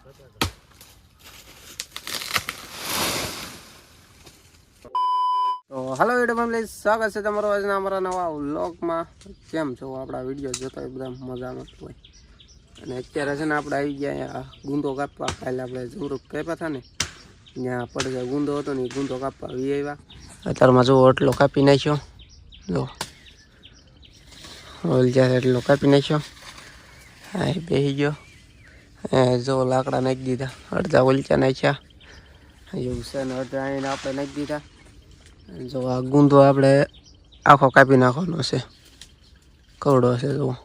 તો હાલો video family, સ્વાગત છે તમારો આજના અમારા નવા વ્લોગમાં. કેમ છો? આપણા વિડીયો જોતા હોય બધા મજામાં હોય. અને અત્યારે છે ને આપણે આવી ગયા અહીંયા ગુંદો કાપવા. કાલે આપણે ઝુમરૂખ કાપ્યા હતા ને, ત્યાં પડે ગુંદો હતો ને, એ ગુંદો કાપવા આવી આવ્યા. અત્યારમાં જો એટલો કાપી નાખ્યો, જો ઓલજા એટલો કાપી નાખ્યો. હા, એ બેસી ગયો. જો લાકડા નાખી દીધા, અડધા ઓલચા નાખ્યા એવું છે ને, અડધા આવીને આપણે નાખી દીધા. જો આ ગુંદો આપણે આખો કાપી નાખવાનો છે, કવડો છે. જો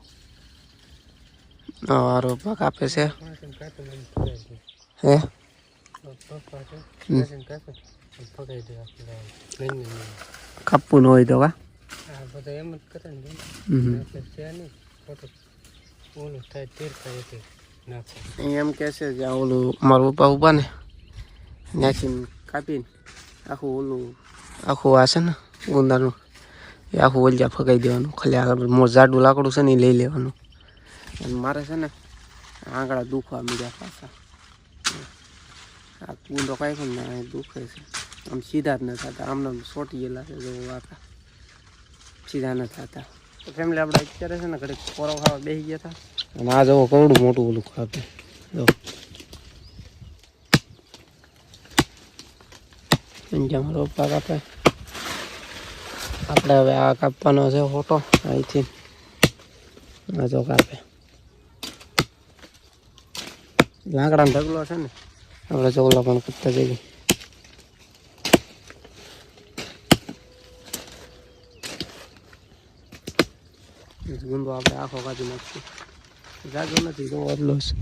આરો કાપે છે. હે કાપવું ન હોય તો કા એમ કે છે જ્યાં ઓલું મારું પપ્પા ઉભા ને ત્યાંથી કાપીને આખું ઓલું આખું આ છે ને ગુંદાનું એ આખું ઓલિયા ફગાઈ દેવાનું. ખાલી આગળ જાડું લાકડું છે ને એ લઈ લેવાનું. અને મારે છે ને આંગળા દુખવા મળ્યા પાછા. આ ગુંદો કાંઈ ને દુખે છે. આમ સીધા જ ન થતા, આમને સોટી ગયેલા છે. જો આખા સીધા ન થતા. તો ફેમિલી આપણે અત્યારે છે ને ઘડીક પોરો ખાવા બેસી ગયા હતા. અને આ જવો કવડું મોટું ઓલું ખાતું. જો મારો પપ્પા કાપે. આપણે હવે આ કાપવાનો છે ફોટો અહીંથી. આ જો કાપે લાકડાનો ઢગલો છે ને, આપણે ચોગલા પણ કરતા જઈએ. ગુંદો આપણે આખો કાઢી નાખીએ. જાજો નથી તો એટલો છે,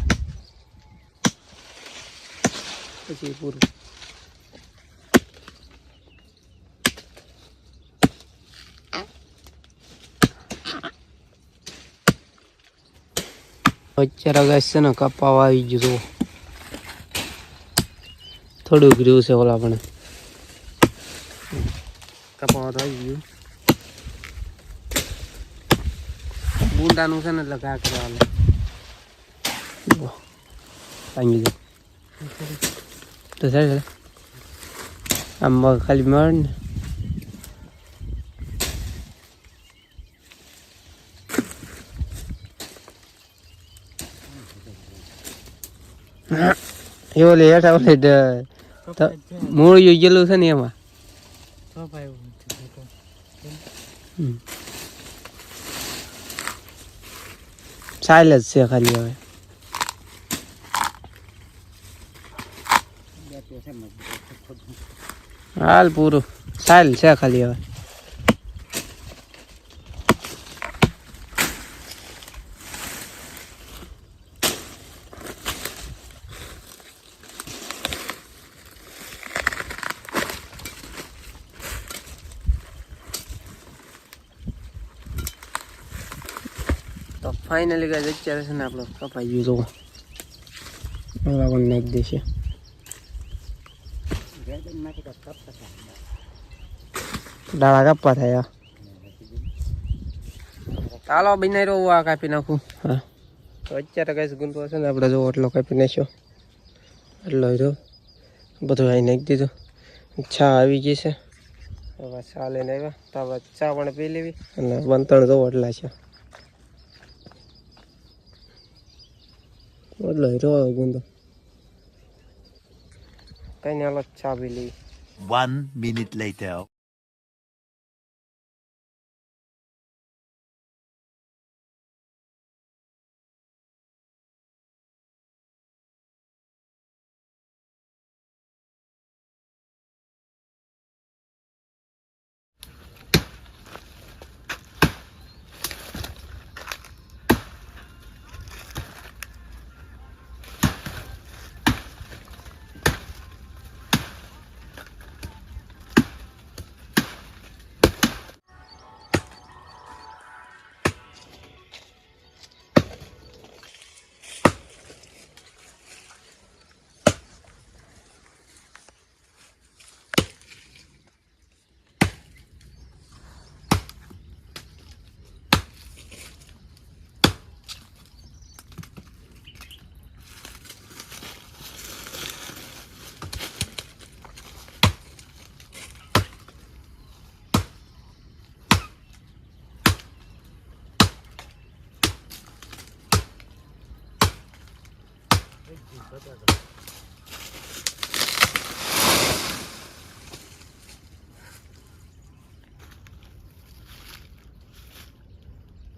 પછી પૂરું. અત્યારે ગાય છે ને કપાવા આવી ગયું. થોડું ગ્રીવ છે ઓલા પણ કપાવા તો આવી ગયું. બુંડાનું છે ને એટલે ઘા કરવા ભાંગી જાય તો સાહેબ આમ ખાલી મળે ને. એ ઓલે હેઠા ઓલે મૂળિયું ગયેલું છે ને એમાં ચાલ જ છે ખાલી. હવે હાલ પૂરું ચાલ છે ખાલી. હવે તો ફાઇનલી ગાય અત્યારે છે ને આપણે કપાઈ ગયું. જોવો ઓલા પણ નાખી દેશે. ડાળા કાપવા થાય. ચાલો બનાવી રહ્યો આ કાપી નાખું. હા, તો અત્યારે કઈ ગુંદો છે ને આપણે જો એટલો કાપી નાખ્યો. એટલો રહ્યો બધું અહીં નાખી દીધું. ચા આવી ગઈ છે. હવે ચા લઈને આવ્યા તો હવે ચા પણ પી લેવી. અને બંતણ જોવો એટલા છે. એટલો રહ્યો ગુંદો. કઈ ને હાલો ચા પી લેવી. 1 minute later.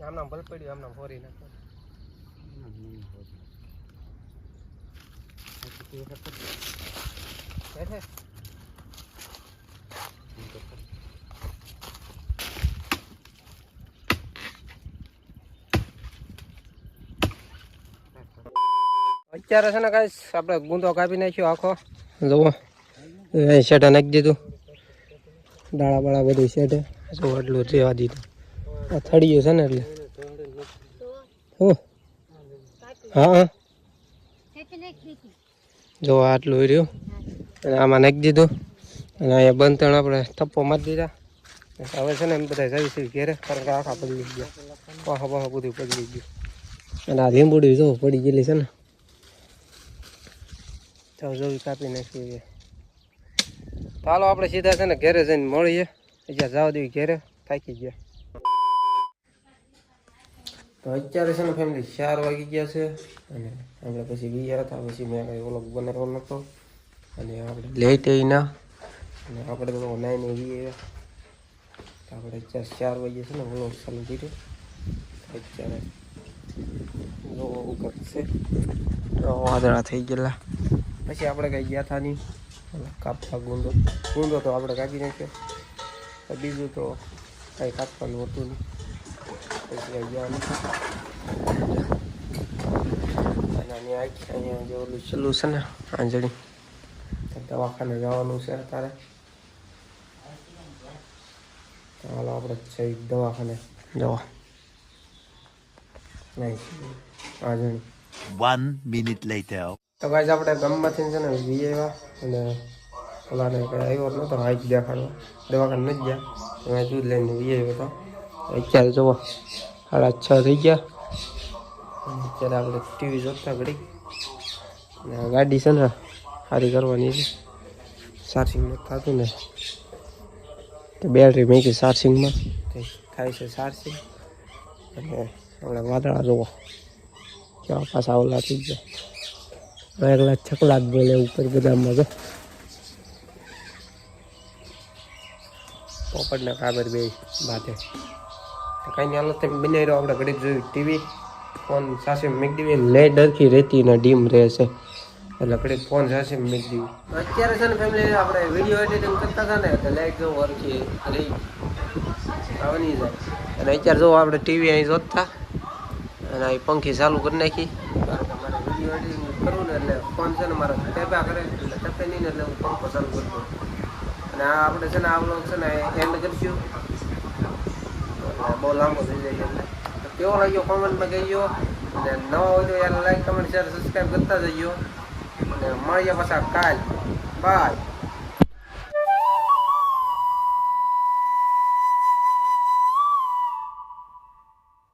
આમના ભલ પડ્યું આમના ફોરી નાખો અત્યારે છે ને કાંઈ આપણે ગુંદો કાપી નાખ્યો આખો જુઓ શેઠે નાખી દીધું ડાળા બાળા બધું શેઠે જો એટલું રેવા દીધું આ થળિયું છે ને એટલે હું હા જો આટલું રહ્યું અને આમાં નાખી દીધું અને અહીંયા બંધણ આપણે થપ્પો મારી દીધા હવે છે ને એમ બધા જઈશું ઘેરે કારણ કે આખા પડી ગયા પાહા પાહા બધું પડી ગયું અને આ લીંબુડી જો પડી ગયેલી છે ને ચાલો જોવી કાપી નાખીએ ચાલો આપણે સીધા છે ને ઘેરે જઈને મળીએ જ્યાં જવા દેવી ઘેરે થાકી ગયા તો અત્યારે છે ને ફેમિલી 4 વાગી ગયા છે અને આપણે પછી ગયા હતા પછી મેં કંઈ ઓલો બનાવવાનો નહોતો અને આપણે લેટ ના અને આપણે તો નાઈને વી આપણે અત્યારે 4 વાગ્યે છે ને વ્લોગ ચાલુ કર્યો અત્યારે જો કરશે વાદળા થઈ ગયેલા પછી આપણે કંઈ ગયા હતા નહીં કાપવા ગુંદો તો આપણે કાપી નાખ્યો બીજું તો કંઈ કાપવાનું હતું નહીં પછી ગયા અને અહીંયા જે ઓલું ચલું છે ને આંજણી દવાખાને જવાનું છે અત્યારે ચાલો આપણે છે દવાખાને જવા નહીં આંજણી 1 minute later. તો ગાઈસ આપણે ગામમાંથી છે ને વી આવ્યા અને ઓલાને કંઈ આવ્યો નહોતો હાઈક દેખાડવા દવાખાને નથી ગયા એમાં દૂધ લઈને વી આવ્યો હતો અત્યારે જુઓ 6:30 થઈ ગયા અત્યારે આપણે ટીવી જોતા ઘડી અને ગાડી છે ને સારી કરવાની છે ચાર્જિંગ નથી થતું ને તો બેટરી મૂકી ચાર્જિંગમાં થાય છે ચાર્જિંગ અને આપણે વાદળા જુઓ કેવા પાછા ઓલા થઈ ગયા એકલા છકલા જ બોલે ઉપર બધામાં તો પોપટને કાબર બે બાતે કંઈ નહીં હાલો તમે બનાવી રહ્યો આપણે ઘડીક જોયું ટીવી ફોન સાસે મેક દેવી લાઈટ ડરખી રહેતી ને ડીમ રહેશે એટલે ઘડીક ફોન સાસે મેક દેવી અત્યારે છે ને ફેમિલી આપણે વિડીયો એડિટિંગ કરતા હતા ને એટલે લાઈટ જો વરખી રહી આવવાની જાય અને અત્યારે જો આપણે ટીવી અહીં જોતા અને અહીં પંખી ચાલુ કરી નાખી કારણ કે મારે વિડીયો એડિટિંગ કરવું ને એટલે ફોન છે ને મારે ટેપા કરે એટલે ટપે નહીં ને એટલે હું પંખો ચાલુ કરી દઉં અને આ આપણે છે ને આ વ્લોગ છે ને એન્ડ કરીશું બહુ લાંબો થઈ જાય એટલે કેવો લાગ્યો કોમેન્ટમાં કહીજો અને નવા હોય તો યાર લાઈક કમેન્ટ શેર સબસ્ક્રાઈબ કરતા જઈજો અને મળીએ પાછા કાલ બાય